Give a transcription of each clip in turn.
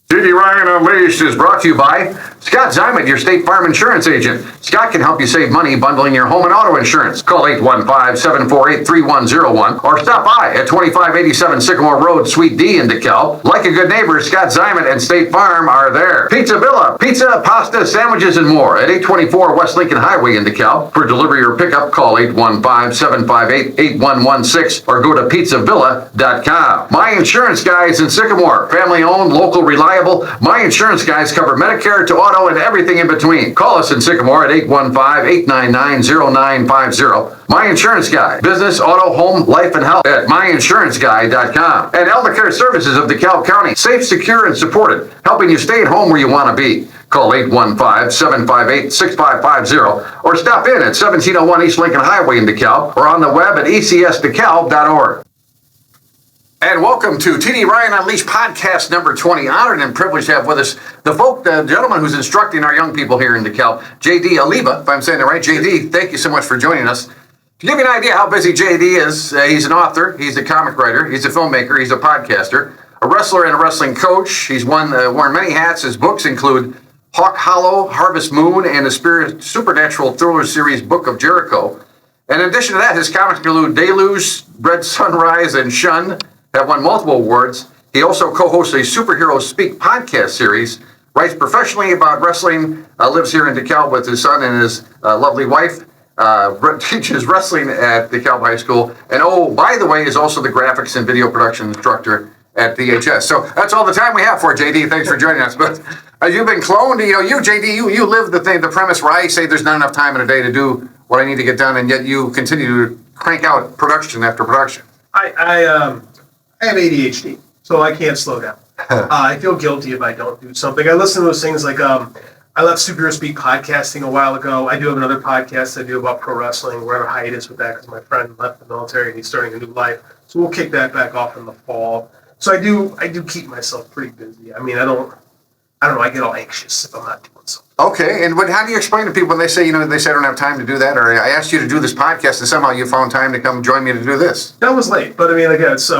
JD Ryan Unleashed is brought to you by Scott Zyman, your State Farm insurance agent. Scott can help you save money bundling your home and auto insurance. Call 815-748-3101 or stop by at 2587 Sycamore Road, Suite D in DeKalb. Like a good neighbor, Scott Zyman and State Farm are there. Pizza Villa, pizza, pasta, sandwiches, and more at 824 West Lincoln Highway in DeKalb. For delivery or pickup, call 815-758-8116 or go to pizzavilla.com. My Insurance Guys in Sycamore, family-owned, local, reliable. My Insurance Guys cover Medicare to auto and everything in between. Call us in Sycamore at 815-899-0950. My Insurance Guy, business, auto, home, life, and health at myinsuranceguy.com. And Eldercare Services of DeKalb County, safe, secure, and supported, helping you stay at home where you want to be. Call 815-758-6550 or stop in at 1701 East Lincoln Highway in DeKalb or on the web at ecsdekalb.org. And welcome to TD Ryan Unleashed podcast number 20. Honored and privileged to have with us the gentleman who's instructing our young people here in DeKalb, JD Olivia, if I'm saying it right. JD, thank you so much for joining us. To give you an idea how busy JD is, he's an author, he's a comic writer, he's a filmmaker, he's a podcaster, a wrestler and a wrestling coach. He's worn many hats. His books include Hawk Hollow, Harvest Moon, and the supernatural thriller series Book of Jericho. And in addition to that, his comics include Deluge, Red Sunrise, and Shun, have won multiple awards. He also co-hosts a Superhero Speak podcast series, writes professionally about wrestling, lives here in DeKalb with his son and his lovely wife, teaches wrestling at DeKalb High School, and by the way, is also the graphics and video production instructor at DHS. So that's all the time we have for JD. Thanks for joining us. But you've been cloned. JD, you live the premise where I say there's not enough time in a day to do what I need to get done, and yet you continue to crank out production after production. I have ADHD, so I can't slow down. I feel guilty if I don't do something. I listen to those things like I left Superhero Speak podcasting a while ago. I do have another podcast I do about pro wrestling. We're on a hiatus with that because my friend left the military and he's starting a new life. So we'll kick that back off in the fall. So I do keep myself pretty busy. I mean, I don't know. I get all anxious if I'm not doing something. Okay, and how do you explain to people when they say I don't have time to do that, or I asked you to do this podcast and somehow you found time to come join me to do this? That was late, but I mean, again, it's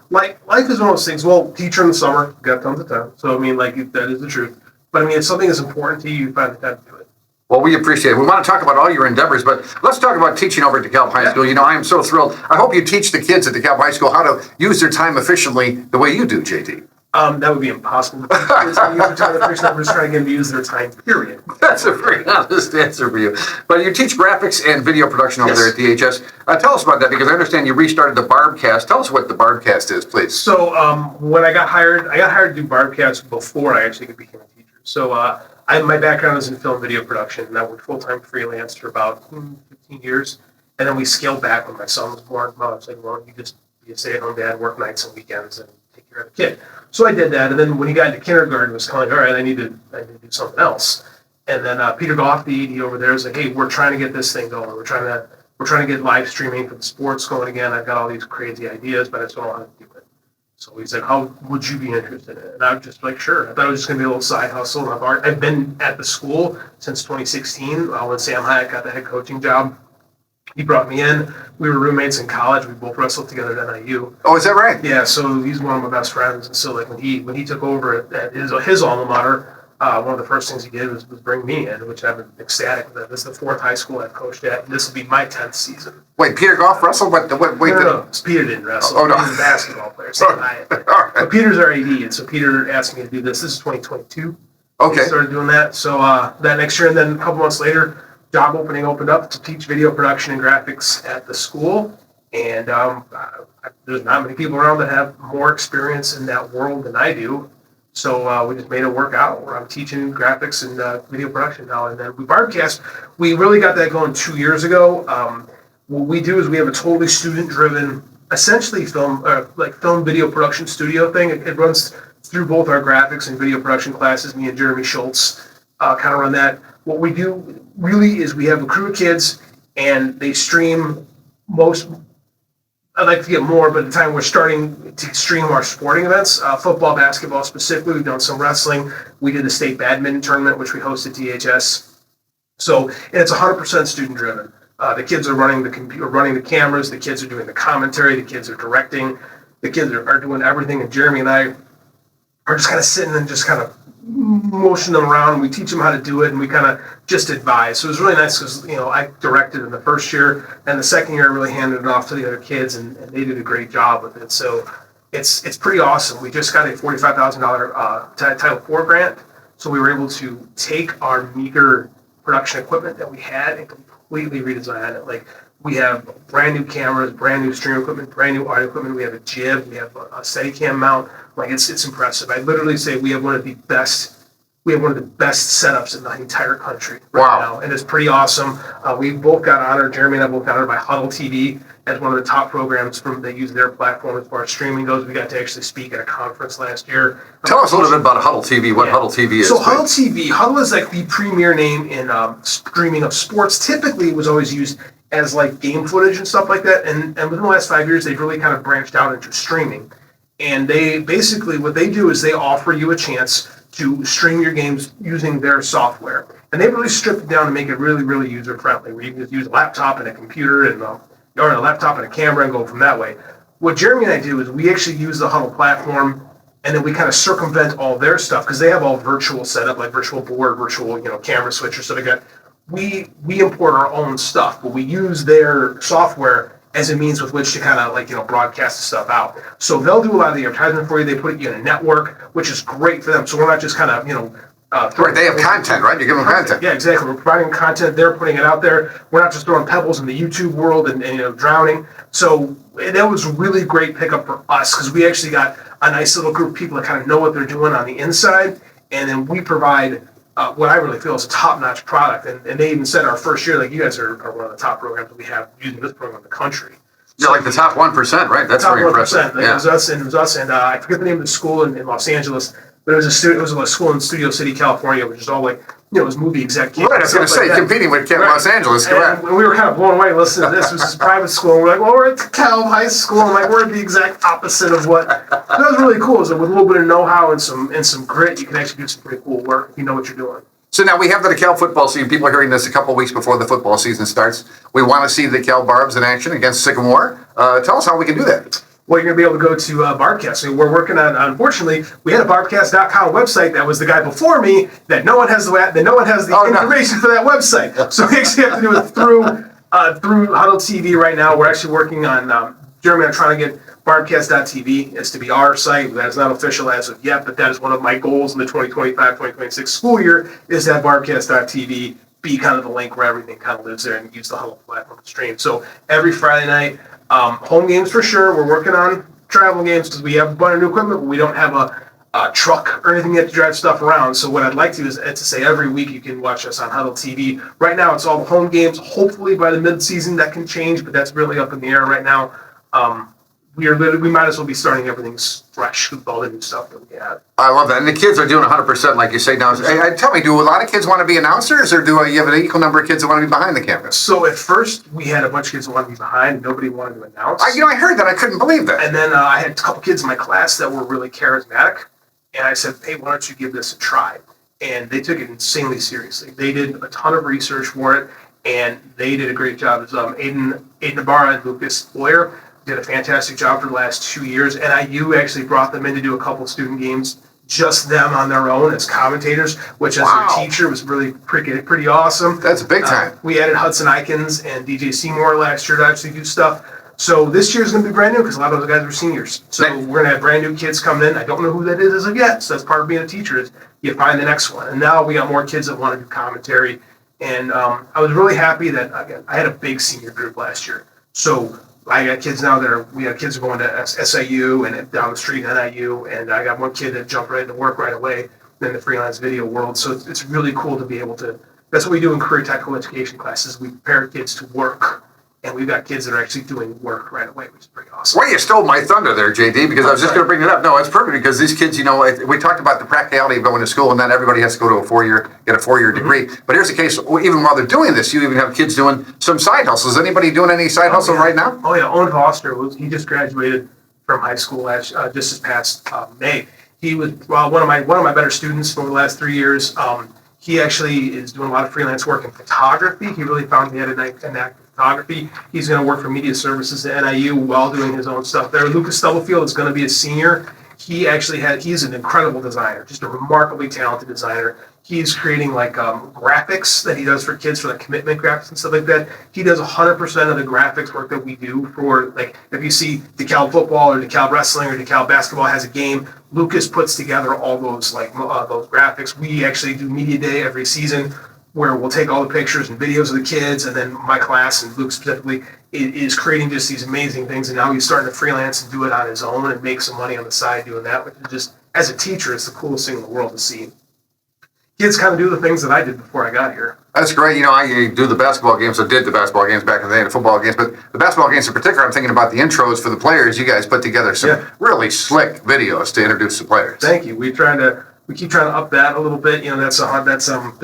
life is one of those things. Well, teacher in the summer, got tons of time. So I mean, that is the truth. But I mean, if something is important to you, you find the time to do it. Well, we appreciate it. We want to talk about all your endeavors, but let's talk about teaching over at DeKalb High School. I am so thrilled. I hope you teach the kids at DeKalb High School how to use their time efficiently the way you do, JD. That would be impossible. I'm just trying to get them to use their time, period. That's a very honest answer for you. But you teach graphics and video production over there at DHS. Tell us about that, because I understand you restarted the Barbcast. Tell us what the Barbcast is, please. So when I got hired to do Barbcast before I actually became a teacher. So my background is in film video production, and I worked full-time freelance for about 15 years. And then we scaled back when my son was born. I was like, well, you just be a stay-at-home dad, work nights and weekends, and take care of the kid. So I did that, and then when he got into kindergarten, it was kind of like, all right, I need to do something else. And then Peter Goff, the ED over there, is like, hey, we're trying to get this thing going. We're trying to get live streaming for the sports going again. I've got all these crazy ideas, but I just don't know how to do it. So he's like, how would you be interested in it? And I was just like, sure. I thought it was just going to be a little side hustle. I've been at the school since 2016 when Sam Hyatt got the head coaching job. He brought me in. We were roommates in college. We both wrestled together at NIU. Oh, is that right? Yeah, so he's one of my best friends. And so when he took over at his alma mater, one of the first things he did was bring me in, which I've been ecstatic with. This is the fourth high school I've coached at, and this will be my 10th season. Wait, Peter Goff wrestled? No, Peter didn't wrestle. Oh, no. He was a basketball player. Sam Hyatt. Right. But Peter's our AD, and so Peter asked me to do this. This is 2022. Okay. We started doing that. So that next year, and then a couple months later, job opened up to teach video production and graphics at the school, and there's not many people around that have more experience in that world than I do, so we just made it work out where I'm teaching graphics and video production now. And then we really got that going 2 years ago. What we do is we have a totally student-driven, essentially film video production studio thing. It runs through both our graphics and video production classes. Me and Jeremy Schultz kind of run that. What we do really is we have a crew of kids, and they stream most. I'd like to get more, but at the time we're starting to stream our sporting events, football, basketball specifically. We've done some wrestling. We did the state badminton tournament, which we hosted DHS. So, and it's 100% student driven. The kids are running the cameras. The kids are doing the commentary. The kids are directing. The kids are doing everything. And Jeremy and I are just kind of sitting and just kind of motion them around. We teach them how to do it, and we kind of just advise. So it was really nice because, I directed in the first year, and the second year I really handed it off to the other kids, and they did a great job with it. So it's pretty awesome. We just got a $45,000 Title IV grant, so we were able to take our meager production equipment that we had and completely redesign it. Like, we have brand new cameras, brand new stream equipment, brand new audio equipment. We have a jib, we have a Steadicam mount. Like, it's impressive. I literally say we have one of the best setups in the entire country right now, and it's pretty awesome. We both got honored. Jeremy and I both got honored by Huddle TV as one of the top programs they use their platform as far as streaming goes. We got to actually speak at a conference last year. Tell us a little bit about Huddle TV, what Huddle TV is. So Huddle is like the premier name in streaming of sports. Typically, it was always used as like game footage and stuff like that. And within the last 5 years, they've really kind of branched out into streaming. And they basically, what they do is they offer you a chance to stream your games using their software. And they really stripped it down to make it really, really user-friendly, where you can just use a laptop and a computer or a laptop and a camera and go from that way. What Jeremy and I do is we actually use the Huddle platform, and then we kind of circumvent all their stuff, because they have all virtual setup, like virtual board, virtual, camera switcher. So we import our own stuff, but we use their software as a means with which to kind of broadcast the stuff out. So they'll do a lot of the advertisement for you. They put you in a network, which is great for them. So we're not just kind of, right, they have content, right? You give them content. Yeah, exactly. We're providing content. They're putting it out there. We're not just throwing pebbles in the YouTube world and drowning. So that was a really great pickup for us, because we actually got a nice little group of people that kind of know what they're doing on the inside. And then we provide what I really feel is a top-notch product. And they even said our first year, like, you guys are one of the top programs that we have using this program in the country. You're like the top 1%, right? That's very impressive. Yeah. It was us, and I forget the name of the school in Los Angeles, but it was a school in Studio City, California, which is all like, it was movie exec kids. Right, I was going to say, competing with Los Angeles, correct. And we were kind of blown away listening to this. It was this private school, and we're like, well, we're at DeKalb High School, and like, we're the exact opposite of what. That was really cool. So with a little bit of know-how and some grit, you can actually do some pretty cool work if you know what you're doing. So now we have the DeKalb football season. People are hearing this a couple of weeks before the football season starts. We want to see the DeKalb Barbs in action against Sycamore. Tell us how we can do that. Well, you're going to be able to go to Barbcast. So we're working on, unfortunately, we had a Barbcast.com website that was the guy before me that no one has the information for that website. So we actually have to do it through Huddle TV right now. We're actually working on, Jeremy, I'm trying to get Barbcast.tv as to be our site. That is not official as of yet, but that is one of my goals in the 2025-2026 school year, is that Barbcast.tv be kind of the link where everything kind of lives there, and use the Huddle platform to stream. So every Friday night, home games for sure. We're working on travel games because we have a bunch of new equipment, but we don't have a truck or anything yet to drive stuff around. So what I'd like to do is to say every week you can watch us on Huddle TV. Right now it's all the home games. Hopefully by the mid-season that can change, but that's really up in the air right now. We might as well be starting everything fresh with all the new stuff that we have. I love that. And the kids are doing 100%, like you say now. Tell me, do a lot of kids want to be announcers, or do you have an equal number of kids that want to be behind the camera? So at first, we had a bunch of kids that wanted to be behind. Nobody wanted to announce. I heard that. I couldn't believe that. And then I had a couple kids in my class that were really charismatic. And I said, hey, why don't you give this a try? And they took it insanely seriously. They did a ton of research for it, and they did a great job. It was Aiden Ibarra and Lucas Boyer did a fantastic job for the last 2 years. NIU actually brought them in to do a couple student games, just them on their own as commentators, which as their teacher was really pretty awesome. That's big time. We added Hudson Ikens and DJ Seymour last year to actually do stuff. So this year is going to be brand new because a lot of those guys were seniors. So we're going to have brand new kids coming in. I don't know who that is as of yet. So that's part of being a teacher, is you find the next one. And now we got more kids that want to do commentary. And I was really happy that, again, I had a big senior group last year. So I got kids now we have kids going to SIU and down the street NIU, and I got one kid that jumped right into work right away in the freelance video world. So it's really cool to be able to, that's what we do in career technical education classes. We prepare kids to work, and we've got kids that are actually doing work right away, which is pretty awesome. Well, you stole my thunder there, JD, because I was just going to bring it up. No, it's perfect, because these kids, we talked about the practicality of going to school, and then everybody has to go to get a four-year degree. But here's the case, even while they're doing this, you even have kids doing some side hustles. Is anybody doing any side hustle right now? Oh, yeah. Owen Foster, he just graduated from high school just this past May. He was one of my better students for the last 3 years. He actually is doing a lot of freelance work in photography. He really found he had a knack for photography. He's going to work for media services at NIU while doing his own stuff there. Lucas Stubblefield is going to be a senior he's an incredible designer, just a remarkably talented designer. He's creating like graphics that he does for kids for like commitment graphics and stuff like that. He does 100% of the graphics work that we do for, like, if you see DeKalb football or DeKalb wrestling or DeKalb basketball has a game, Lucas puts together all those those graphics. We actually do media day every season where we'll take all the pictures and videos of the kids, and then my class and Luke specifically is creating just these amazing things. And now he's starting to freelance and do it on his own and make some money on the side doing that, which is just, as a teacher, it's the coolest thing in the world to see. Kids kind of do the things that I did before I got here. That's great. You know, I do the basketball games, or did the basketball games back in the day, the football games, but the basketball games in particular, I'm thinking about the intros for the players. You guys put together some really slick videos to introduce the players. Thank you. We keep trying to up that a little bit. You know, it's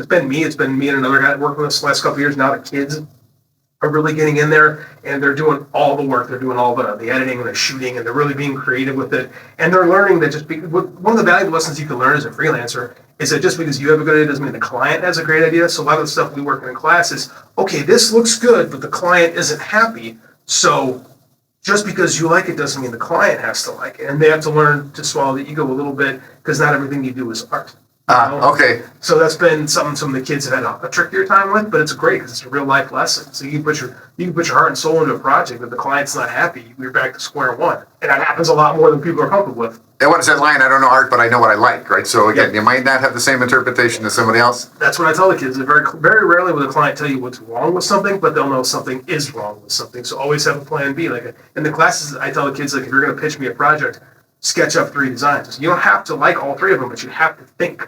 been me and another guy that worked with us the last couple of years. Now the kids are really getting in there, and they're doing all the work. They're doing all the editing and the shooting, and they're really being creative with it. And they're learning that one of the valuable lessons you can learn as a freelancer is that just because you have a good idea doesn't mean the client has a great idea. So a lot of the stuff we work in class is, okay, this looks good, but the client isn't happy. So just because you like it doesn't mean the client has to like it. And they have to learn to swallow the ego a little bit, because not everything you do is art. Okay. So that's been something some of the kids have had a trickier time with, but it's great because it's a real life lesson. So you can put your heart and soul into a project, but the client's not happy, you're back to square one. And that happens a lot more than people are comfortable with. And what is that line? I don't know art, but I know what I like, right? So again, you might not have the same interpretation as somebody else. That's what I tell the kids. Very, very rarely will the client tell you what's wrong with something, but they'll know something is wrong with something. So always have a plan B. Like in the classes, I tell the kids, like, if you're going to pitch me a project, sketch up 3 designs. You don't have to like all 3 of them, but you have to think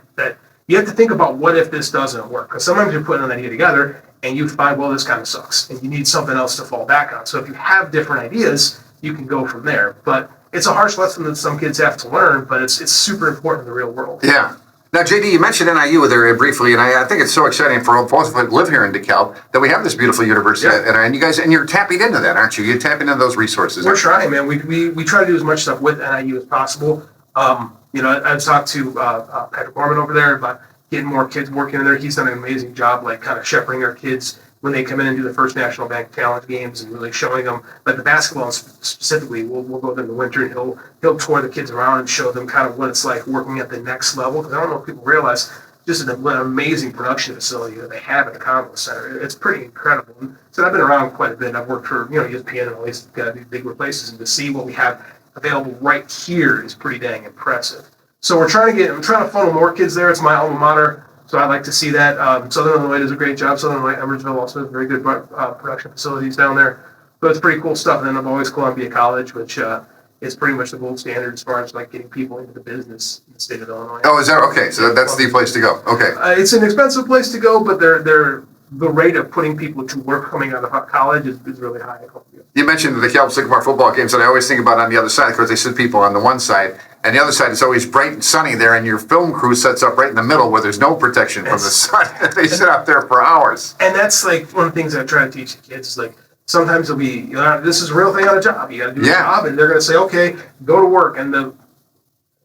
about what if this doesn't work. Because sometimes you're putting an idea together and you find, well, this kind of sucks, and you need something else to fall back on. So if you have different ideas, you can go from there. But it's a harsh lesson that some kids have to learn, but it's super important in the real world. Yeah. Now, JD, you mentioned NIU there briefly, and I think it's so exciting for both of us that live here in DeKalb that we have this beautiful university, and you're tapping into that, aren't you? You're tapping into those resources. We're trying, man. We try to do as much stuff with NIU as possible. I've talked to Patrick Gorman over there about getting more kids working in there. He's done an amazing job, like kind of shepherding our kids when they come in and do the first National Bank Challenge games and really showing them. But the basketball specifically, we'll go there in the winter and he'll tour the kids around and show them kind of what it's like working at the next level. Because I don't know if people realize just an amazing production facility that they have at the Congress Center. It's pretty incredible. And so I've been around quite a bit. I've worked for ESPN and all these big places, and to see what we have available right here is pretty dang impressive. So I'm trying to funnel more kids there. It's my alma mater. So I'd like to see that. Southern Illinois does a great job. Southern Illinois, Emersville also has very good production facilities down there. So it's pretty cool stuff. And then I've always Columbia College, which is pretty much the gold standard as far as like getting people into the business in the state of Illinois. Oh, is that okay? So that's the place to go. Okay. It's an expensive place to go, but the rate of putting people to work coming out of college is really high at Columbia. You mentioned the DeKalb Sycamore football games that I always think about on the other side, because they sit people on the one side, and the other side is always bright and sunny there, and your film crew sets up right in the middle where there's no protection from the sun. They sit out there for hours. And that's like one of the things I try to teach the kids is like, sometimes it'll be, this is a real thing on a job. You got to do a job, and they're going to say, okay, go to work, and it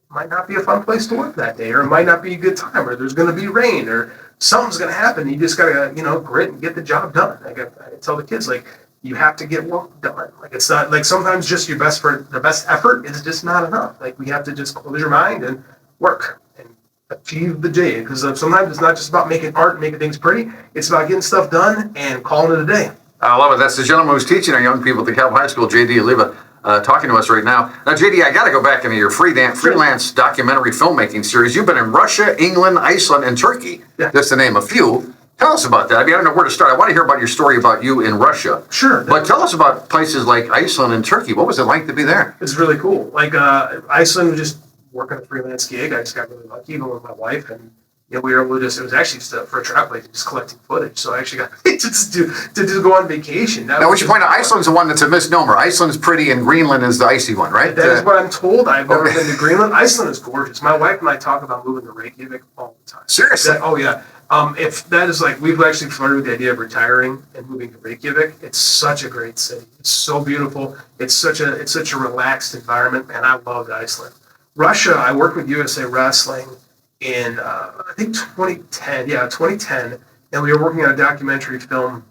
might not be a fun place to work that day, or it might not be a good time, or there's going to be rain, or something's going to happen. You just got to, grit and get the job done. I tell the kids, like, you have to get work done. Like, it's not like sometimes just the best effort is just not enough. Like, we have to just close your mind and work and achieve the day. Because sometimes it's not just about making art and making things pretty. It's about getting stuff done and calling it a day. I love it. That's the gentleman who's teaching our young people at DeKalb High School, JD Olivia, talking to us right now. Now, JD, I got to go back into your freelance documentary filmmaking series. You've been in Russia, England, Iceland, and Turkey, just to name a few. Tell us about that. I mean, I don't know where to start. I want to hear about your story about you in Russia. Sure. But tell us about places like Iceland and Turkey. What was it like to be there? It's really cool. Like Iceland was just working a freelance gig. I just got really lucky, even with my wife, and we were able to it was actually just for a travel agent, just collecting footage. So I actually got to go on vacation. Now, we should point out, Iceland's the one that's a misnomer. Iceland's pretty, and Greenland is the icy one, right? That is what I'm told. I've never been to Greenland. Iceland is gorgeous. My wife and I talk about moving to Reykjavik all the time. Seriously? Oh, yeah. If that is like, we've actually flirted with the idea of retiring and moving to Reykjavik. It's such a great city. It's so beautiful. It's such a relaxed environment, and I loved Iceland. Russia, I worked with USA Wrestling in I think 2010. Yeah, 2010, and we were working on a documentary film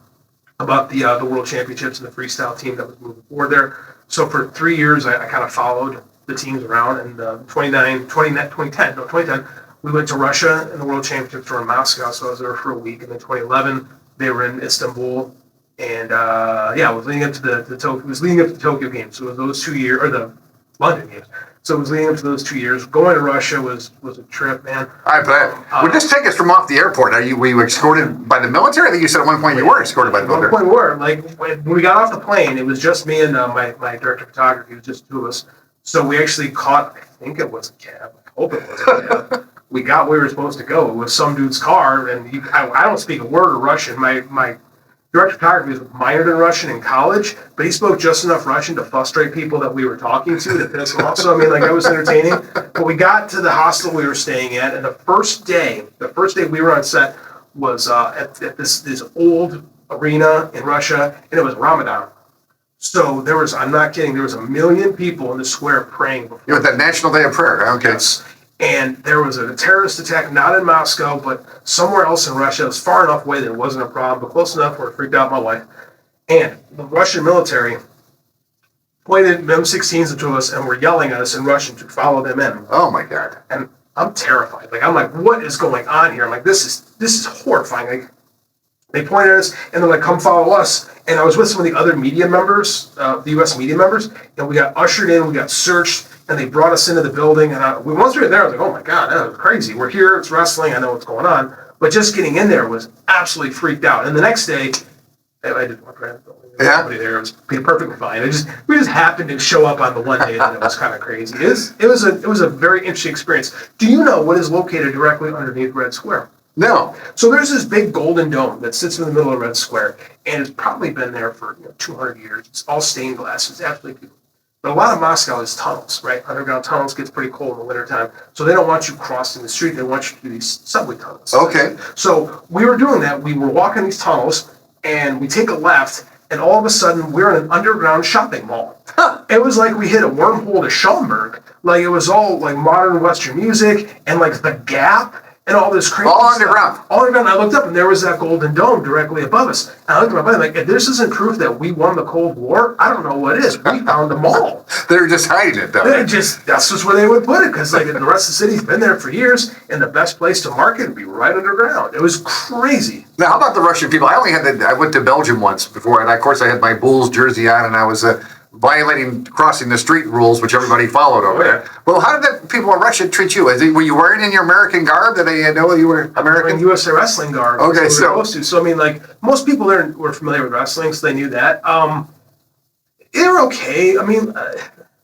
about the World Championships and the freestyle team that was moving forward there. So for 3 years, I kind of followed the teams around. And 2010, we went to Russia in the World Championships were in Moscow, so I was there for a week. And then 2011, they were in Istanbul. And it was leading up to the Tokyo Games. So it was those 2 years, or the London Games. So it was leading up to those 2 years. Going to Russia was a trip, man. I bet. Well, just take us from off the airport. Were you escorted by the military? I think you said at one point you were escorted by the military. At one point we were. Like, when we got off the plane, it was just me and my director of photography. It was just two of us. So we actually caught, I think it was a cab. I hope it was a cab. We got where we were supposed to go. It was some dude's car, and I don't speak a word of Russian. My director of photography was minored in Russian in college, but he spoke just enough Russian to frustrate people that we were talking to piss them off. So, I mean, like, that was entertaining. But we got to the hostel we were staying at, and the first day we were on set was at this old arena in Russia, and it was Ramadan. So there was, I'm not kidding, there was 1 million people in the square praying before. Yeah, that National Day of Prayer. Okay. Yes. And there was a terrorist attack, not in Moscow, but somewhere else in Russia. It was far enough away that it wasn't a problem, but close enough where it freaked out my wife. And the Russian military pointed M16s to us and were yelling at us in Russian to follow them in. Oh my God. And I'm terrified. Like, I'm like, what is going on here? I'm like, this is horrifying. Like, they pointed at us and they're like, come follow us. And I was with some of the other media members, the U.S. media members, and we got ushered in, we got searched, and they brought us into the building. And once we were there, I was like, oh my God, that was crazy. We're here, it's wrestling, I know what's going on. But just getting in there was absolutely freaked out. And the next day, I didn't walk around the building. There was nobody there. It was perfectly fine. We just happened to show up on the one day that it was kind of crazy. It was a very interesting experience. Do you know what is located directly underneath Red Square? No. So there's this big golden dome that sits in the middle of Red Square, and it's probably been there for 200 years. It's all stained glass. It's absolutely beautiful. But a lot of Moscow is tunnels, right? Underground tunnels, gets pretty cold in the wintertime. So they don't want you crossing the street. They want you to do these subway tunnels. Okay. So we were doing that. We were walking these tunnels, and we take a left, and all of a sudden, we're in an underground shopping mall. It was like we hit a wormhole to Schaumburg. Like, it was all like modern Western music, and like the Gap, and all this crazy all stuff. underground. All underground. I looked up, and there was that golden dome directly above us. And I looked at my buddy, like, if this isn't proof that we won the Cold War, I don't know what is. We found the mall. They're just hiding it, though. That's just where they would put it, because like the rest of the city's been there for years, and the best place to market would be right underground. It was crazy. Now, how about the Russian people? I went to Belgium once before, and of course I had my Bulls jersey on, and I was violating crossing the street rules, which everybody followed over there. Well, how did the people in Russia treat you? Were you wearing in your American garb? Did they know you were American? USA Wrestling garb. Okay, so I mean, like, most people there were familiar with wrestling, so they knew that. They were okay. I mean,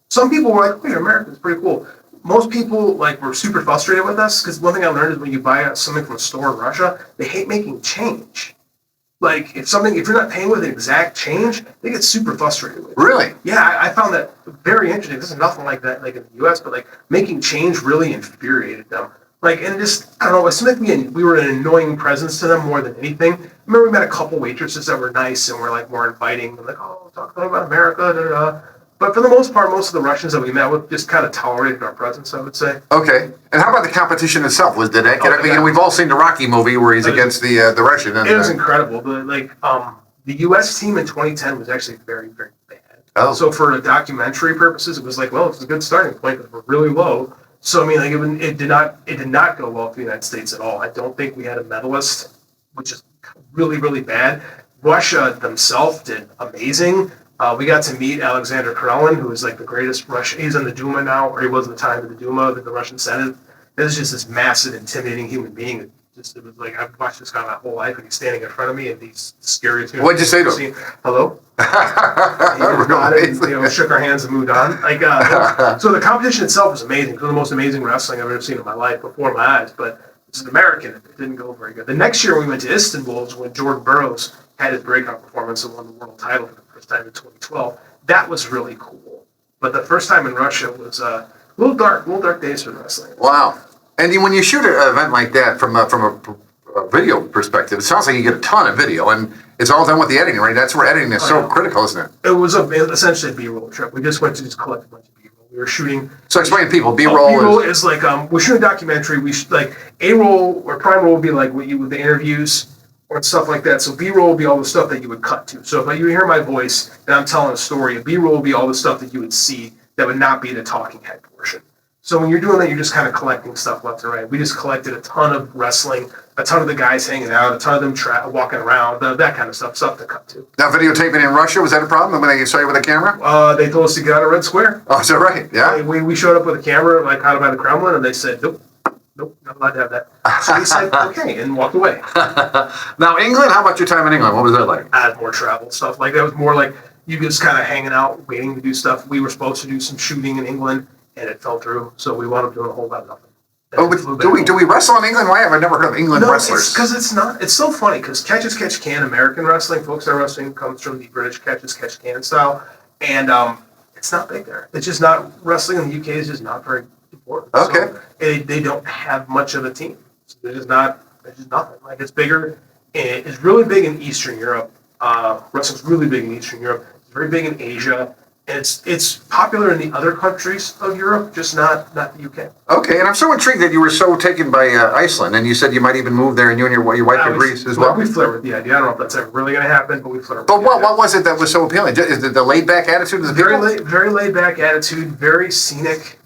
some people were like, "Oh, you're American. It's pretty cool." Most people were super frustrated with us, because one thing I learned is when you buy something from a store in Russia, they hate making change. Like, if you're not paying with an exact change, they get super frustrated with it. Really? Yeah, I found that very interesting. This is nothing like that, like in the U.S., but like making change really infuriated them. Like, and just, I don't know, it seemed like we were an annoying presence to them more than anything. I remember we met a couple waitresses that were nice and were like more inviting. I'm like, oh, talk about America, da da da. But for the most part, most of the Russians that we met with just kind of tolerated our presence, I would say. Okay. And how about the competition itself? Did that get we've all seen the Rocky movie where he's against the Russian. It was incredible. The U.S. team in 2010 was actually very, very bad. Oh. So for documentary purposes, it was like, well, it's a good starting point, but we're really low. So I mean, like, it did not go well for the United States at all. I don't think we had a medalist, which is really, really bad. Russia themselves did amazing. We got to meet Alexander Karelin, who is like the greatest Russian. He's in the Duma now, or he was at the time of the Duma, the Russian Senate. This is just this massive, intimidating human being. It was like, I've watched this guy my whole life, and he's standing in front of me, and he's the scariest. What'd you say to him? Hello. And, shook our hands and moved on. So the competition itself was amazing. It was the most amazing wrestling I've ever seen in my life before my eyes. But as an American, it didn't go very good. The next year we went to Istanbul, when Jordan Burroughs had his breakout performance and won the world title for the first time in 2012. That was really cool. But the first time in Russia was a little dark days for wrestling. Wow. And when you shoot an event like that from a video perspective, it sounds like you get a ton of video, and it's all done with the editing, right? That's where editing is so critical, isn't it? It was essentially a B-roll trip. We just went to just collect a bunch of B-roll. We were shooting. So explain to people, B-roll B-roll is like we're shooting a documentary. We A-roll or prime roll would be like what you with the interviews or stuff like that. So B-roll will be all the stuff that you would cut to. So if you hear my voice and I'm telling a story, a B-roll will be all the stuff that you would see that would not be the talking head portion. So when you're doing that, you're just kind of collecting stuff left and right. We just collected a ton of wrestling, a ton of the guys hanging out, a ton of them walking around, that kind of stuff to cut to. Now, videotaping in Russia, was that a problem when they saw you with a camera? They told us to get out of Red Square. Oh, is that right? Yeah. We showed up with a camera, like out by the Kremlin, and they said, nope, not allowed to have that. So we said, okay, and walked away. Now, England, how about your time in England? What was that like? I had more travel stuff. Like, that was more like you just kind of hanging out, waiting to do stuff. We were supposed to do some shooting in England, and it fell through, so we wound up doing a whole lot of nothing. Do we wrestle in England? Why have I never heard of England wrestlers? Because it's so funny, because catch as catch can, American wrestling, folk style wrestling comes from the British catch as catch can style, and it's not big there. It's just not, wrestling in the UK is just not very important. Okay. So they don't have much of a team. So there's just nothing. Like, it's bigger, it's really big in Eastern Europe. Wrestling's really big in Eastern Europe. It's very big in Asia. And it's popular in the other countries of Europe, just not the UK. Okay, and I'm so intrigued that you were so taken by Iceland, and you said you might even move there, and you and your wife agrees as well. We flirt with the idea. I don't know if that's ever really going to happen, but we flirt. But what was it that was so appealing? Is it the laid back attitude of the people? Very laid back attitude, very scenic.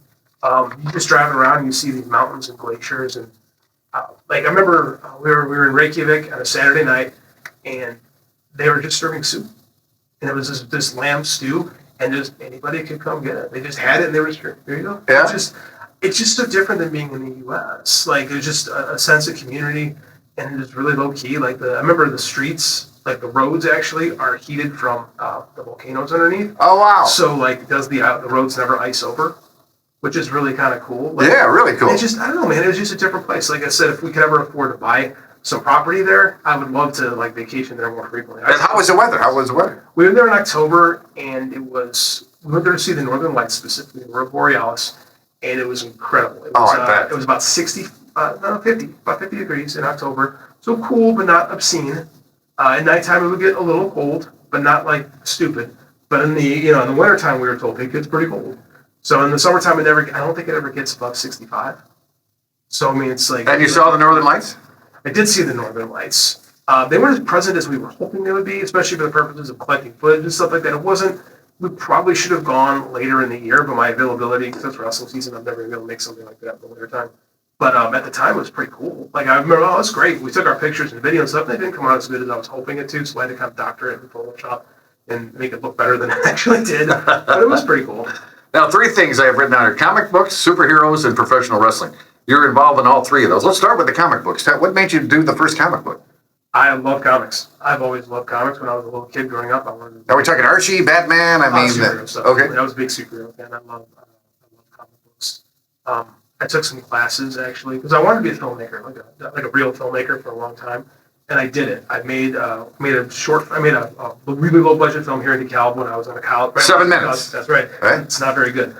You just driving around, and you see these mountains and glaciers, and like I remember we were in Reykjavik on a Saturday night, and they were just serving soup, and it was this lamb stew. And just anybody could come get it. They just had it, and they were here you go. Yeah. It's just so different than being in the U.S. Like, there's just a sense of community, and it's really low key. Like, I remember the streets, like the roads actually are heated from the volcanoes underneath. Oh wow! So like, the roads never ice over, which is really kind of cool. Like, yeah, really cool. It's just, I don't know, man. It was just a different place. Like I said, if we could ever afford to buy some property there, I would love to like vacation there more frequently. And how was the weather? We were there in October, and we went there to see the Northern Lights, specifically the Aurora Borealis, and it was incredible. It was, it was about 50 degrees in October, so cool but not obscene. At nighttime it would get a little cold, but not like stupid. But in the in the wintertime we were told it gets pretty cold. So in the summertime I don't think it ever gets above 65. So I mean, it's like. And you saw the Northern Lights? I did see the Northern Lights. They weren't as present as we were hoping they would be, especially for the purposes of collecting footage and stuff like that. It wasn't. We probably should have gone later in the year, but my availability, because it's wrestling season, I'm never going to be able to make something like that in the winter time. But at the time, it was pretty cool. Like, I remember, it's great. We took our pictures and video and stuff, and they didn't come out as good as I was hoping it to, so I had to kind of doctor it in Photoshop and make it look better than it actually did. But it was pretty cool. Now, 3 things I have written down are comic books, superheroes, and professional wrestling. You're involved in all 3 of those. Let's start with the comic books. What made you do the first comic book? I love comics. I've always loved comics. When I was a little kid growing up, I wanted to. Are we talking Archie, Batman? Superhero stuff. Okay. I was a big superhero fan. I love comic books. I took some classes actually because I wanted to be a filmmaker, like a real filmmaker for a long time, and I did it. I made a really low budget film here in DeKalb when I was on a college. Right? 7 minutes. That's right. It's not very good.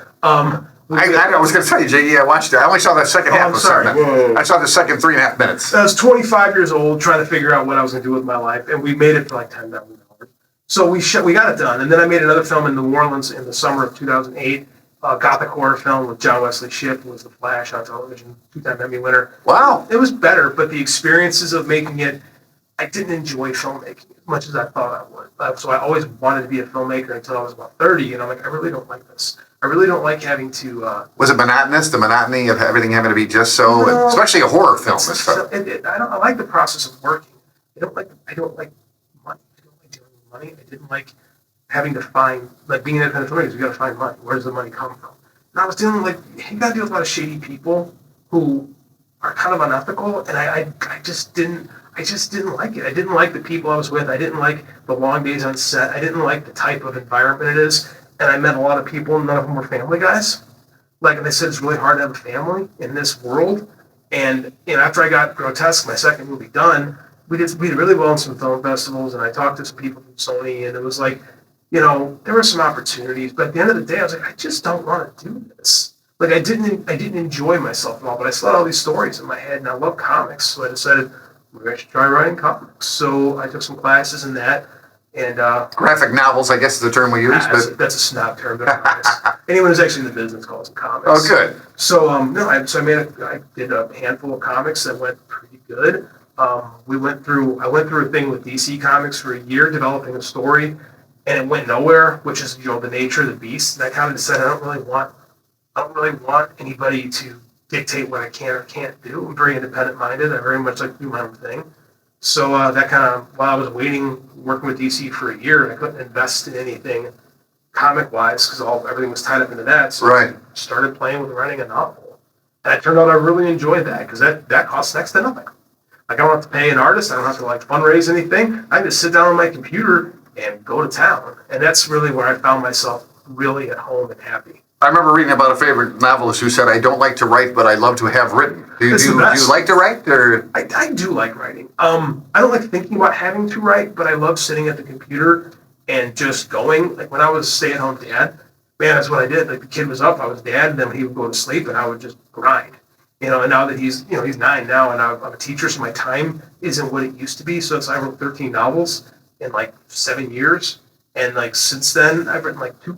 I was going to tell you, JD, I watched it. I only saw the second half of 7 minutes. I saw the second 3.5 minutes. I was 25 years old trying to figure out what I was going to do with my life, and we made it for like $10 million. So we got it done, and then I made another film in New Orleans in the summer of 2008, gothic horror film with John Wesley Shipp, who was The Flash on television, 2-time Emmy winner. Wow. It was better, but the experiences of making it, I didn't enjoy filmmaking as much as I thought I would. So I always wanted to be a filmmaker until I was about 30, and I'm like, I really don't like this. I really don't like having to. Was it monotonous? The monotony of everything having to be just so, no, especially a horror film. I like the process of working. I don't like money. I don't like dealing with money. I didn't like having to find, like being an independent filmmaker. You got to find money. Where does the money come from? And I was dealing you got to deal with a lot of shady people who are kind of unethical, and I just didn't like it. I didn't like the people I was with. I didn't like the long days on set. I didn't like the type of environment it is. And I met a lot of people, and none of them were family guys. Like, and they said it's really hard to have a family in this world. And after I got Grotesque, my second movie done, we did really well in some film festivals, and I talked to some people from Sony, and it was like, there were some opportunities. But at the end of the day, I was like, I just don't want to do this. Like, I didn't enjoy myself at all, but I still had all these stories in my head, and I love comics, so I decided maybe I should try writing comics. So I took some classes in that. And graphic novels, I guess is the term we use. That's a snob term. Anyone who's actually in the business calls them comics. Oh, good. So I did a handful of comics that went pretty good. I went through a thing with DC Comics for a year, developing a story, and it went nowhere, which is, the nature of the beast. And I kind of decided I don't really want anybody to dictate what I can or can't do. I'm very independent minded. I very much like to do my own thing. So that kind of, while I was working with DC for a year, I couldn't invest in anything comic wise because everything was tied up into that. So I started playing with writing a novel. And it turned out I really enjoyed that because that costs next to nothing. Like, I don't have to pay an artist. I don't have to fundraise anything. I can just sit down on my computer and go to town. And that's really where I found myself really at home and happy. I remember reading about a favorite novelist who said, "I don't like to write, but I love to have written." Do you like to write? Or? I do like writing. I don't like thinking about having to write, but I love sitting at the computer and just going. Like, when I was stay-at-home dad, man, that's what I did. Like, the kid was up, I was dad, and then he would go to sleep, and I would just grind. And now that he's 9 now, and I'm a teacher, so my time isn't what it used to be. So I wrote 13 novels in 7 years, and since then I've written 2.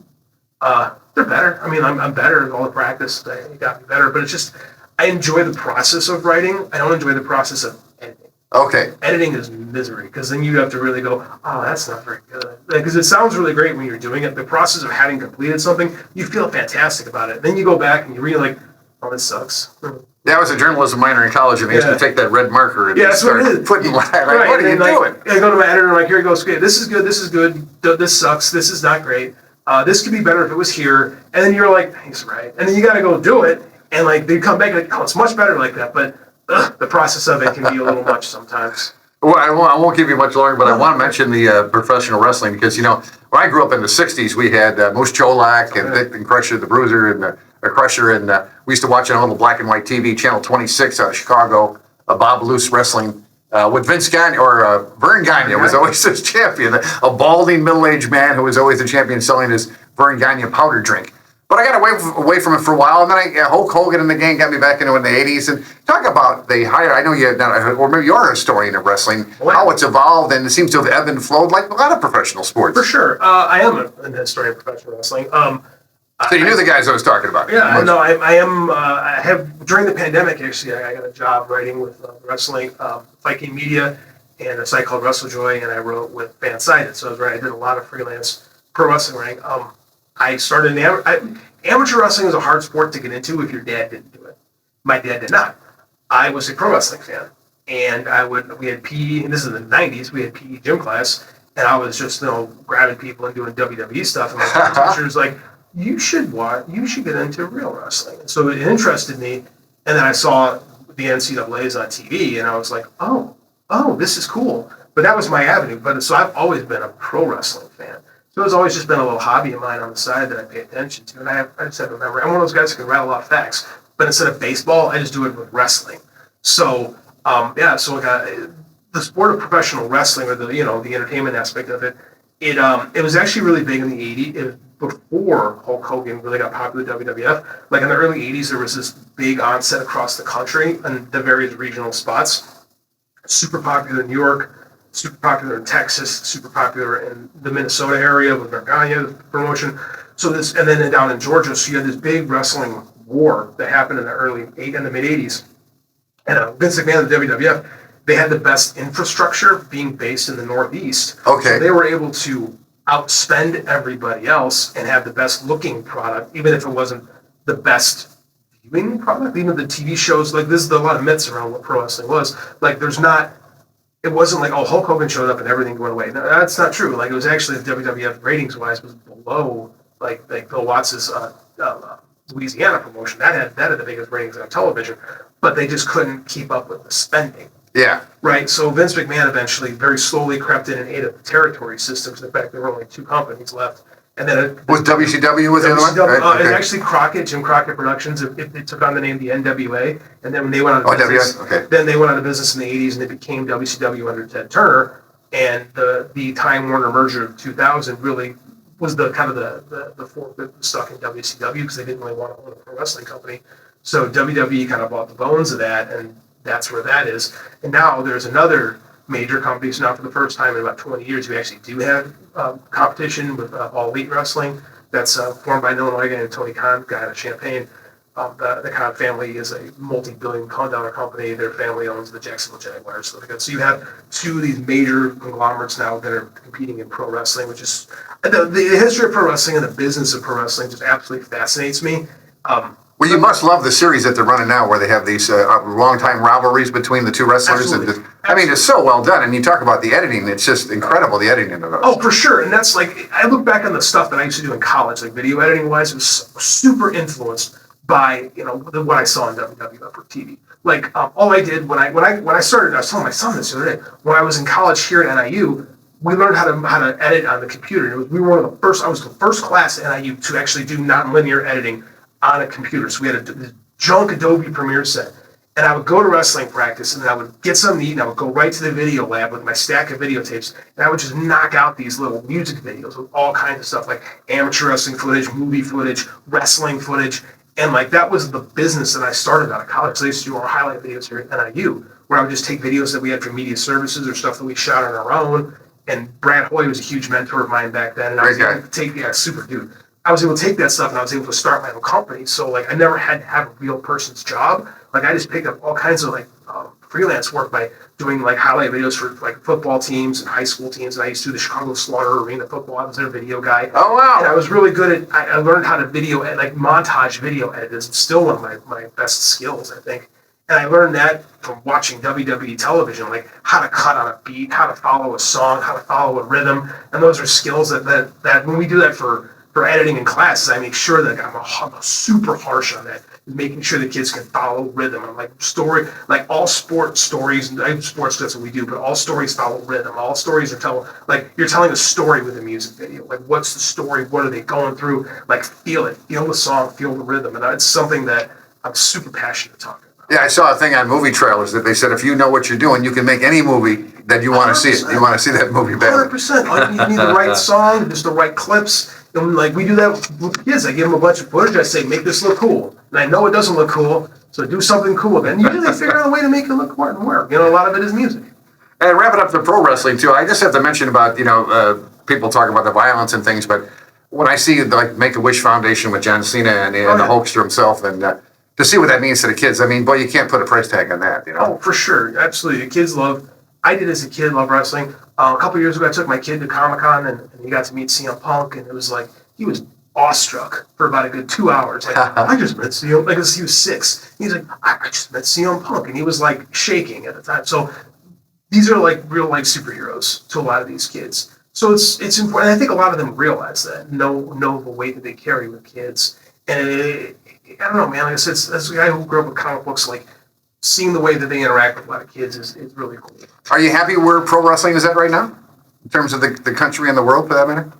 They're better. I mean, I'm better at all the practice. It got me better, but it's just, I enjoy the process of writing. I don't enjoy the process of editing. Okay. Editing is misery, because then you have to really go, oh, that's not very good. Because it sounds really great when you're doing it. The process of having completed something, you feel fantastic about it. Then you go back and you read oh, this sucks. Yeah, I was a journalism minor in college, and I used to take that red marker and start putting what are you doing? I go to my editor, and here he goes, okay, this is good, this sucks, this is not great. This could be better if it was here. And then you're like, he's right. And then you got to go do it. And they come back and it's much better like that. But the process of it can be a little much sometimes. Well, I won't give you much longer, but I want to mention the professional wrestling because, when I grew up in the 60s, we had Moose Cholak and Vic and Crusher the Bruiser and Crusher. And we used to watch it on a little black and white TV, Channel 26 out of Chicago, Bob Luce wrestling. With Vince Gagne, or Vern Gagne was always his champion, a balding middle-aged man who was always the champion selling his Vern Gagne powder drink. But I got away from it for a while, and then Hulk Hogan and the gang got me back into it in the 80s. And talk about I know or maybe you're a historian of wrestling, how it's evolved, and it seems to have ebbed and flowed like a lot of professional sports. For sure. I am a historian of professional wrestling. So you knew the guys I was talking about. Yeah, no, I am. I have, during the pandemic, actually, I got a job writing with wrestling, Viking Media, and a site called WrestleJoy, and I wrote with Fan-Sided. So I did a lot of freelance pro wrestling writing. I started amateur wrestling is a hard sport to get into if your dad didn't do it. My dad did not. I was a pro wrestling fan, and we had PE, and this is in the 90s, we had PE gym class, and I was just, grabbing people and doing WWE stuff, and my teacher was like, you should get into real wrestling. And so it interested me, and then I saw the NCAAs on TV, and I was like, oh, this is cool. But that was my avenue. But so I've always been a pro wrestling fan. So it's always just been a little hobby of mine on the side that I pay attention to. And I just have to remember, I'm one of those guys who can rattle off facts. But instead of baseball, I just do it with wrestling. So, so the sport of professional wrestling, or the entertainment aspect of it, it was actually really big in the 80s. It was before Hulk Hogan really got popular with WWF. Like in the early 80s, there was this big onset across the country and the various regional spots. Super popular in New York, super popular in Texas, super popular in the Minnesota area with Gargano promotion. So and then down in Georgia, so you had this big wrestling war that happened in the mid 80s. And Vince McMahon of the WWF, they had the best infrastructure being based in the Northeast. Okay. So they were able to outspend everybody else and have the best looking product, even if it wasn't the best viewing product. Even the TV shows, there's a lot of myths around what pro wrestling was. It wasn't like, oh, Hulk Hogan showed up and everything went away. No, that's not true. It was actually, the WWF ratings wise was below like Bill Watts' Louisiana promotion. That had the biggest ratings on television, but they just couldn't keep up with the spending. Yeah. Right. So Vince McMahon eventually very slowly crept in and ate up the territory systems. In fact, there were only 2 companies left. And then was WCW was the other one? Right? And actually Jim Crockett Productions, it took on the name the NWA. And then when they went out of business, then they went out of business in the 80s and it became WCW under Ted Turner. And the Time Warner merger of 2000 really was the kind of the fork that was stuck in WCW because they didn't really want to own a pro wrestling company. So WWE kind of bought the bones of that, and that's where that is. And now there's another major company. So now for the first time in about 20 years, we actually do have competition with All Elite Wrestling. That's formed by Nolan Oregon and Tony Khan, guy out of Champaign. The DeKalb family is a multi-billion-dollar company. Their family owns the Jacksonville Jaguars. So you have two of these major conglomerates now that are competing in pro wrestling, which is the history of pro wrestling and the business of pro wrestling just absolutely fascinates me. Well, you must love the series that they're running now, where they have these long-time rivalries between the two wrestlers. Absolutely. I mean, it's so well done. And you talk about the editing; it's just incredible, the editing of those. Oh, for sure. And that's like, I look back on the stuff that I used to do in college, like video editing wise, it was super influenced by what I saw on WWF or TV. Like all I did when I started, I was telling my son this the other day. When I was in college here at NIU, we learned how to edit on the computer. We were one of the first. I was the first class at NIU to actually do nonlinear editing on a computer. So we had a junk Adobe Premiere set. And I would go to wrestling practice, and I would get something to eat, and I would go right to the video lab with my stack of videotapes, and I would just knock out these little music videos with all kinds of stuff, like amateur wrestling footage, movie footage, wrestling footage, and like that was the business that I started out of college. So I used to do our highlight videos here at NIU, where I would just take videos that we had from media services or stuff that we shot on our own, and Brad Hoy was a huge mentor of mine back then, and I was able to take, super dude. I was able to take that stuff and I was able to start my own company. So like I never had to have a real person's job. Like I just picked up all kinds of like freelance work by doing like highlight videos for like football teams and high school teams. And I used to do the Chicago Slaughter Arena football. I was their video guy. Oh wow! And I was really good at. I learned how to video edit, like montage video edit. It's still one of my best skills, I think. And I learned that from watching WWE television, like how to cut on a beat, how to follow a song, how to follow a rhythm. And those are skills that when we do that for editing in classes, I make sure that I'm super harsh on that, making sure the kids can follow rhythm. I'm like all sports stories, sports, that's what we do, but all stories follow rhythm. All stories are you're telling a story with a music video. Like what's the story? What are they going through? Like feel the song, feel the rhythm. And it's something that I'm super passionate talking about. Yeah, I saw a thing on movie trailers that they said if you know what you're doing, you can make any movie that you want to see it. You want to see that movie better. 100%. You need the right song, just the right clips. And like we do that with kids. I give them a bunch of footage. I say, make this look cool. And I know it doesn't look cool, so do something cool. And usually they figure out a way to make it look more and work. A lot of it is music. And wrapping up the pro wrestling too, I just have to mention about, people talking about the violence and things, but when I see like Make-A-Wish Foundation with John Cena and the Hulkster himself, and to see what that means to the kids, I mean, boy, you can't put a price tag on that, Oh, for sure. Absolutely. The kids I did as a kid love wrestling. A couple of years ago, I took my kid to Comic-Con, and he got to meet CM Punk, and it was like, he was awestruck for about a good 2 hours. Like, I just met CM, like, he was 6. He's like, I just met CM Punk, and he was like shaking at the time. So these are like real life superheroes to a lot of these kids. So it's important. I think a lot of them realize that, know the weight that they carry with kids. And I don't know, man, like I said, as a guy who grew up with comic books, like, seeing the way that they interact with a lot of kids is really cool. Are you happy where pro wrestling is at right now? In terms of the country and the world, for that matter?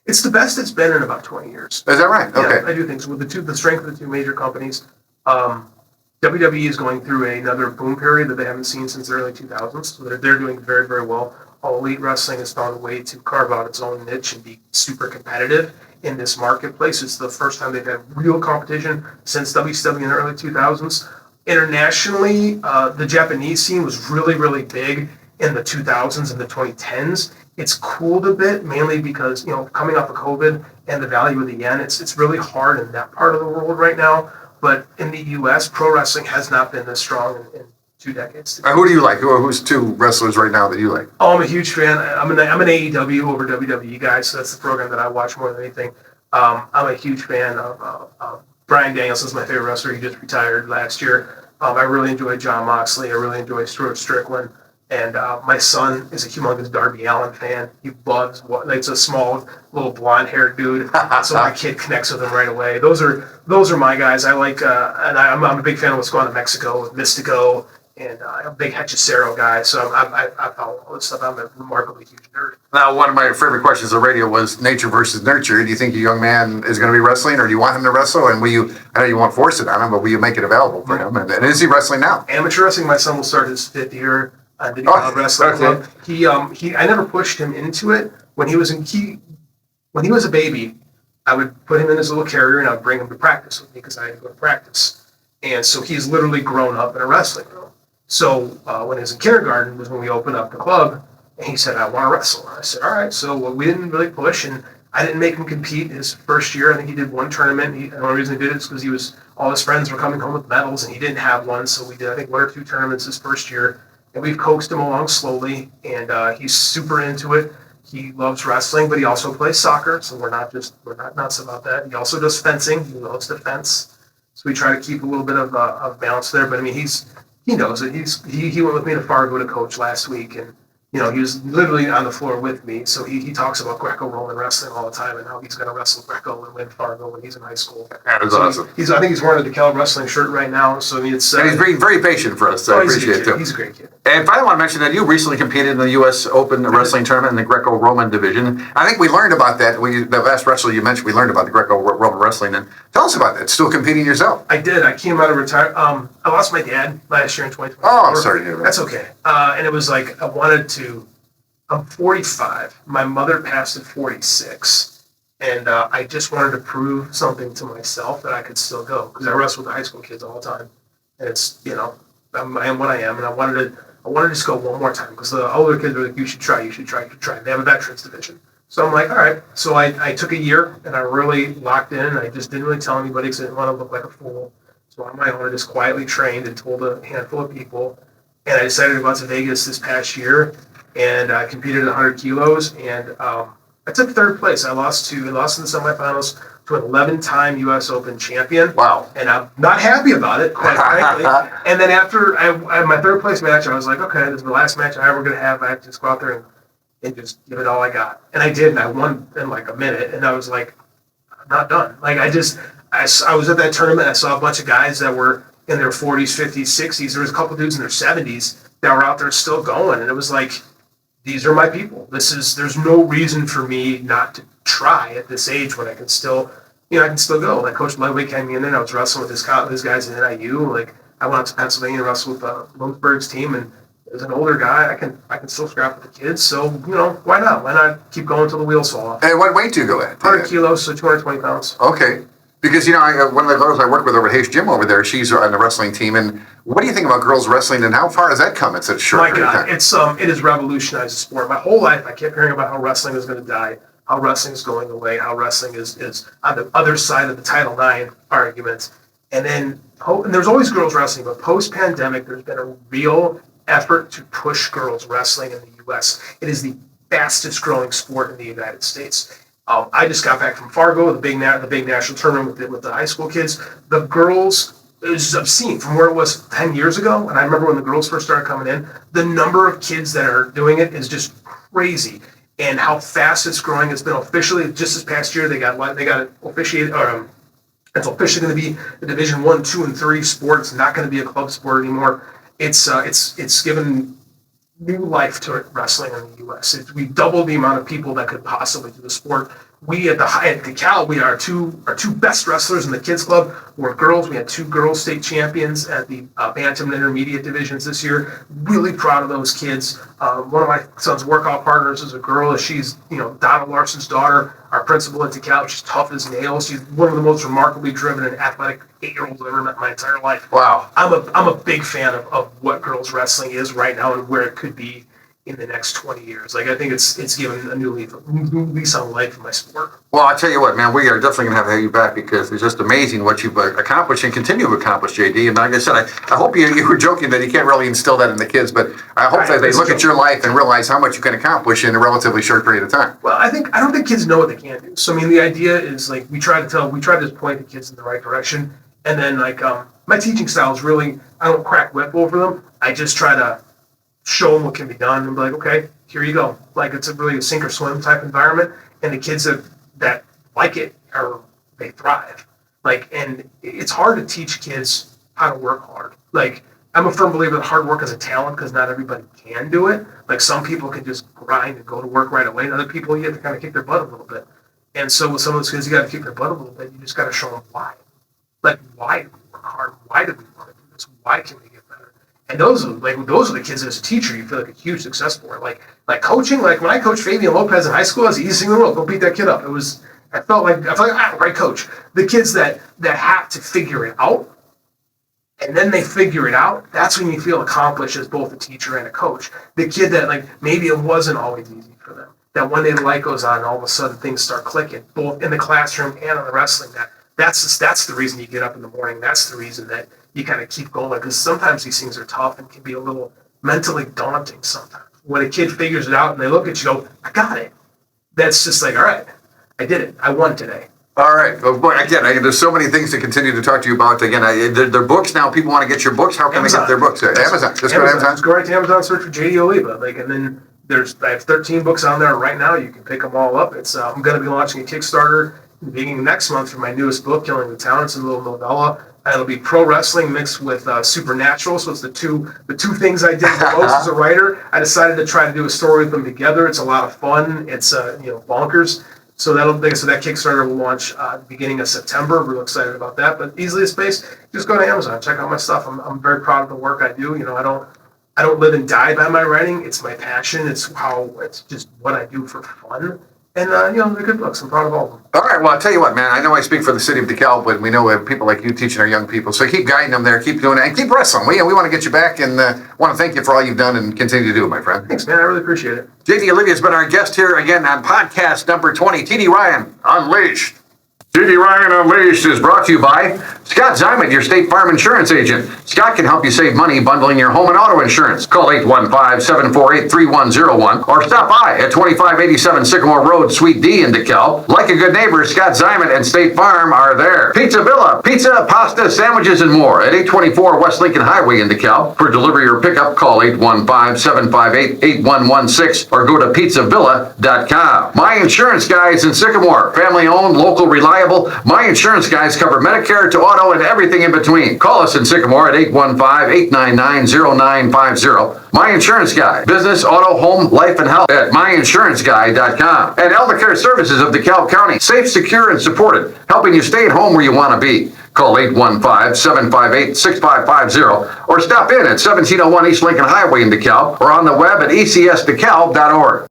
It's the best it's been in about 20 years. Is that right? Okay. Yeah, I do think so. With the strength of the two major companies, WWE is going through another boom period that they haven't seen since the early 2000s. So they're doing very, very well. All Elite Wrestling has found a way to carve out its own niche and be super competitive in this marketplace. It's the first time they've had real competition since WCW in the early 2000s. Internationally, the Japanese scene was really, really big in the 2000s and the 2010s. It's cooled a bit, mainly because, coming off of COVID and the value of the yen, it's really hard in that part of the world right now. But in the U.S., pro wrestling has not been this strong in 2 decades. Who do you like? Who's 2 wrestlers right now that you like? Oh, I'm a huge fan. I'm an AEW over WWE guy, so that's the program that I watch more than anything. I'm a huge fan of Bryan Danielson's my favorite wrestler. He just retired last year. I really enjoy Jon Moxley. I really enjoy Stuart Strickland. And my son is a humongous Darby Allin fan. He loves it's a small, little blonde-haired dude. So my kid connects with him right away. Those are my guys. I like, and I'm a big fan of what's going on in Mexico with Mystico. And I'm a big Hechicero guy, so I follow all this stuff. I'm a remarkably huge nerd. Now, one of my favorite questions on radio was nature versus nurture. Do you think your young man is going to be wrestling, or do you want him to wrestle? And I know you won't force it on him, but will you make it available for him? And is he wrestling now? Amateur wrestling. My son will start his 5th year at the DeKalb Wrestling Club. I never pushed him into it. When he was a baby, I would put him in his little carrier and I would bring him to practice with me because I had to go to practice. And so he's literally grown up in a wrestling room. So when he was in kindergarten was when we opened up the club, and he said, I want to wrestle. And I said, all right. So we didn't really push, and I didn't make him compete his first year. I think he did one tournament. And the only reason he did it is because all his friends were coming home with medals and he didn't have one. So we did, I think, 1 or 2 tournaments his first year. And we've coaxed him along slowly. And he's super into it. He loves wrestling, but he also plays soccer. So we're not nuts about that. He also does fencing. He loves to fence. So we try to keep a little bit of balance there. But I mean, he knows it. He went with me to Fargo to coach last week, and he was literally on the floor with me. So he talks about Greco-Roman wrestling all the time and how he's going to wrestle Greco and win Fargo when he's in high school. That is awesome. I think he's wearing a DeKalb wrestling shirt right now. So I mean, it's and he's being very patient for us. So I appreciate it too. He's a great kid. And finally, I want to mention that you recently competed in the U.S. Open wrestling tournament in the Greco-Roman division. I think we learned about that. The last wrestler you mentioned, we learned about the Greco-Roman wrestling. And tell us about that. Still competing yourself? I did. I came out of retirement. I lost my dad last year in 2024. Oh, I'm sorry to hear that. That's okay. And it was like I'm 45. My mother passed at 46. And I just wanted to prove something to myself that I could still go. Because I wrestle with the high school kids all the time. And it's, I am what I am. And I wanted to just go one more time. Because the older kids were like, you should try. They have a veterans division. So I'm like, all right. So I took a year and I really locked in. And I just didn't really tell anybody because I didn't want to look like a fool. So on my own, I just quietly trained and told a handful of people. And I decided to go out to Vegas this past year. And I competed at 100 kilos. And I took 3rd place. I lost in the semifinals to an 11-time U.S. Open champion. Wow. And I'm not happy about it, quite frankly. And then after my 3rd place match, I was like, okay, this is the last match I'm ever going to have. I have to just go out there and just give it all I got. And I did, and I won in like a minute. And I was like, I'm not done. Like, I was at that tournament. I saw a bunch of guys that were in their 40s, 50s, 60s. There was a couple dudes in their 70s that were out there still going. And it was like, these are my people. There's no reason for me not to try at this age when I can still go. Like Coach Ludwig had me in there and I was wrestling with his guys in NIU. Like I went out to Pennsylvania and wrestled with Bloomsburg's team, and as an older guy, I can still scrap with the kids. So, why not? Why not keep going until the wheels fall off? And what weight do you go at? 100 kilos, so 220 pounds. Okay. Because, one of the girls I work with over at Hayes Gym over there, she's on the wrestling team. And what do you think about girls wrestling, and how far does that come in such a short period of time? It has revolutionized the sport. My whole life, I kept hearing about how wrestling is going to die, how wrestling is going away, how wrestling is on the other side of the Title IX argument. And then, and there's always girls wrestling, but post-pandemic, there's been a real effort to push girls wrestling in the U.S. It is the fastest growing sport in the United States. I just got back from Fargo, the big national tournament with the high school kids. The girls, it was obscene from where it was 10 years ago. And I remember when the girls first started coming in, the number of kids that are doing it is just crazy. And how fast it's growing. It's been officially, just this past year, they got it officiated, it's officially going to be a Division 1, 2, and 3 sport. It's not going to be a club sport anymore. It's given new life to wrestling in the U.S. We've doubled the amount of people that could possibly do the sport. We at DeKalb, we are our two best wrestlers in the kids club were girls. We had 2 girls state champions at the bantam and intermediate divisions this year. Really proud of those kids. One of my son's workout partners is a girl. She's Donna Larson's daughter. Our principal at DeKalb. She's tough as nails. She's one of the most remarkably driven and athletic 8-year-olds I've ever met in my entire life. Wow. I'm a big fan of what girls wrestling is right now and where it could be in the next 20 years. Like, I think it's given a new lease on life in my sport. Well, I tell you what, man, we are definitely going to have you back because it's just amazing what you've accomplished and continue to accomplish, JD. And like I said, I hope you were joking that you can't really instill that in the kids, but I hope that they look at your life and realize how much you can accomplish in a relatively short period of time. Well, I don't think kids know what they can do. So, I mean, the idea is, like, we try to point the kids in the right direction. And then, like, my teaching style is really, I don't crack whip over them. I just try to show them what can be done and be like, okay, here you go. Like, it's really a sink or swim type environment, and the kids that like it they thrive. Like, and it's hard to teach kids how to work hard. Like, I'm a firm believer that hard work is a talent because not everybody can do it. Like, some people can just grind and go to work right away, and other people you have to kind of kick their butt a little bit. And so with some of those kids, you got to kick their butt a little bit. You just got to show them why. Like, why do we work hard? Why do we want to do this? Why can we get better? And those are the kids as a teacher you feel like a huge success for. Like coaching, like when I coached Fabian Lopez in high school, it was the easiest thing in the world. Go beat that kid up. I felt like right coach. The kids that have to figure it out, and then they figure it out, that's when you feel accomplished as both a teacher and a coach. The kid that, like, maybe it wasn't always easy for them. that one day the light goes on and all of a sudden things start clicking, both in the classroom and on the wrestling mat. That's the reason you get up in the morning. That's the reason that you kind of keep going, because sometimes these things are tough and can be a little mentally daunting sometimes. When a kid figures it out and they look at you, go, I got it. That's just like, all right, I did it. I won today. All right. Well, boy, again, there's so many things to continue to talk to you about. Again, their books now. People want to get your books. How can Amazon. they get their books? Amazon. Just go to Amazon. Just go right to Amazon, search for JD Olivia, and then I have 13 books on there right now. You can pick them all up. It's I'm going to be launching a Kickstarter beginning next month for my newest book, Killing the Town. It's a little novella. And it'll be pro wrestling mixed with supernatural. So it's the two things I did the most as a writer. I decided to try to do a story with them together. It's a lot of fun. It's bonkers. So that Kickstarter will launch beginning of September. We're real excited about that. But easiest space, just go to Amazon, check out my stuff. I'm very proud of the work I do. I don't live and die by my writing. It's my passion. It's just what I do for fun. And they're good books. I'm proud of all of them. All right. Well, I'll tell you what, man. I know I speak for the city of DeKalb, but we know we have people like you teaching our young people. So keep guiding them there. Keep doing it. And keep wrestling. We want to get you back and want to thank you for all you've done and continue to do it, my friend. Thanks, man. I really appreciate it. JD Olivia has been our guest here again on podcast number 20. TD Ryan Unleashed. TD Ryan Unleashed is brought to you by Scott Zyman, your State Farm insurance agent. Scott can help you save money bundling your home and auto insurance. Call 815-748-3101 or stop by at 2587 Sycamore Road, Suite D in DeKalb. Like a good neighbor, Scott Zyman and State Farm are there. Pizza Villa, pizza, pasta, sandwiches, and more at 824 West Lincoln Highway in DeKalb. For delivery or pickup, call 815-758-8116 or go to pizzavilla.com. My Insurance Guys in Sycamore, family owned, local, reliable. My Insurance Guys cover Medicare to auto and everything in between. Call us in Sycamore at 815-899-0950. My Insurance Guy, business, auto, home, life, and health at myinsurancegyguy.com. And Eldercare Services of DeKalb County, safe, secure, and supported, helping you stay at home where you want to be. Call 815-758-6550 or stop in at 1701 East Lincoln Highway in DeKalb or on the web at ecsdekalb.org.